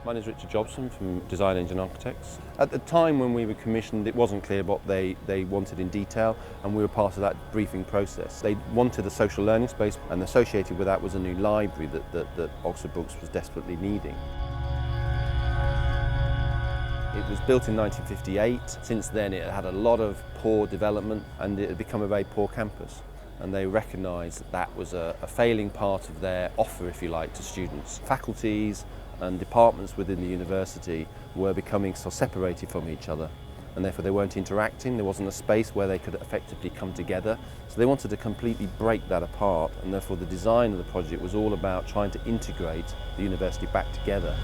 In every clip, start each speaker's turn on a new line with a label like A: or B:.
A: My name is Richard Jobson from Design Engine Architects. At the time when we were commissioned, it wasn't clear what they wanted in detail, and we were part of that briefing process. They wanted a social learning space, and associated with that was a new library that Oxford Books was desperately needing. It was built in 1958. Since then it had a lot of poor development and it had become a very poor campus. And they recognised that was a failing part of their offer, if you like, to students. Faculties and departments within the university were becoming so separated from each other, and therefore they weren't interacting. There wasn't a space where they could effectively come together. So they wanted to completely break that apart, and therefore the design of the project was all about trying to integrate the university back together.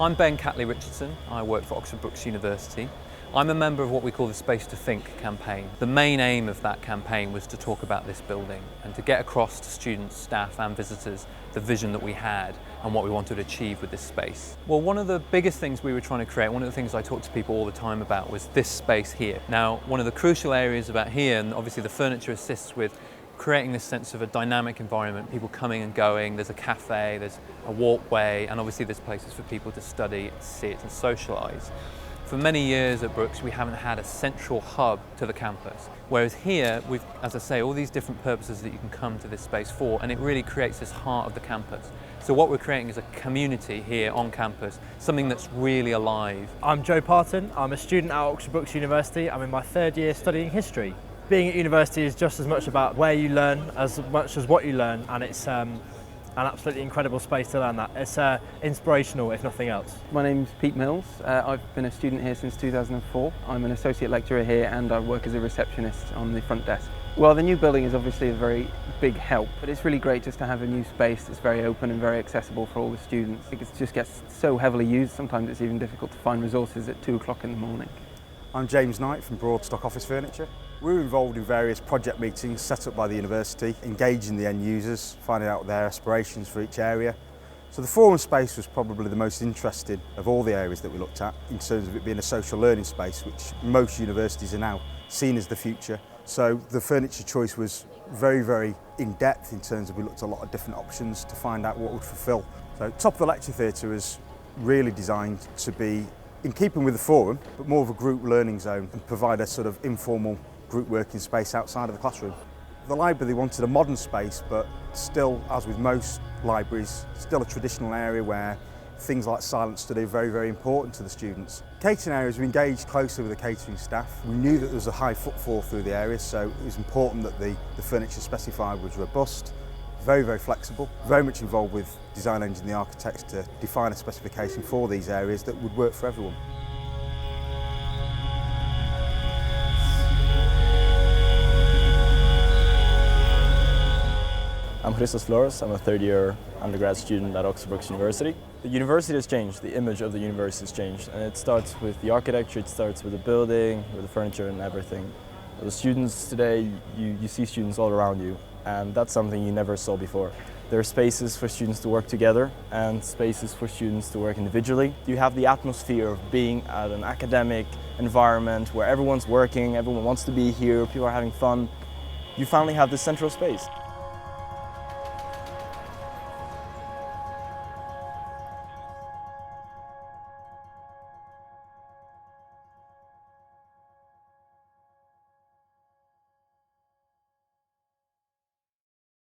B: I'm Ben Catley-Richardson. I work for Oxford Brookes University. I'm a member of what we call the Space to Think campaign. The main aim of that campaign was to talk about this building and to get across to students, staff and visitors the vision that we had and what we wanted to achieve with this space. Well, one of the biggest things we were trying to create, one of the things I talk to people all the time about, was this space here. Now, one of the crucial areas about here, and obviously the furniture assists with creating this sense of a dynamic environment, people coming and going, there's a cafe, there's a walkway, and obviously there's places for people to study, sit and socialise. For many years at Brookes, we haven't had a central hub to the campus. Whereas here, we've, as I say, all these different purposes that you can come to this space for, and it really creates this heart of the campus. So what we're creating is a community here on campus, something that's really alive.
C: I'm Joe Parton. I'm a student at Oxford Brookes University. I'm in my third year studying history. Being at university is just as much about where you learn as much as what you learn, and it's an absolutely incredible space to learn that. It's inspirational, if nothing else.
D: My name's Pete Mills. I've been a student here since 2004. I'm an associate lecturer here and I work as a receptionist on the front desk. Well, the new building is obviously a very big help, but it's really great just to have a new space that's very open and very accessible for all the students. It just gets so heavily used, sometimes it's even difficult to find resources at 2 o'clock in the morning.
E: I'm James Knight from Broadstock Office Furniture. We were involved in various project meetings set up by the university, engaging the end users, finding out their aspirations for each area. So the forum space was probably the most interesting of all the areas that we looked at, in terms of it being a social learning space, which most universities are now seen as the future. So the furniture choice was very, very in-depth in terms of we looked at a lot of different options to find out what would fulfil. So top of the lecture theatre was really designed to be in keeping with the forum, but more of a group learning zone and provide a sort of informal group working space outside of the classroom. The library wanted a modern space, but still, as with most libraries, still a traditional area where things like silent study are very, very important to the students. Catering areas, we engaged closely with the catering staff. We knew that there was a high footfall through the area, so it was important that the furniture specified was robust, very, very flexible, very much involved with Design Engine, the architects, to define a specification for these areas that would work for everyone.
F: I'm Christos Flores. I'm a third-year undergrad student at Oxford Brookes University. The university has changed, the image of the university has changed, and it starts with the architecture, it starts with the building, with the furniture and everything. The students today, you see students all around you, and that's something you never saw before. There are spaces for students to work together and spaces for students to work individually. You have the atmosphere of being at an academic environment where everyone's working, everyone wants to be here, people are having fun. You finally have this central space.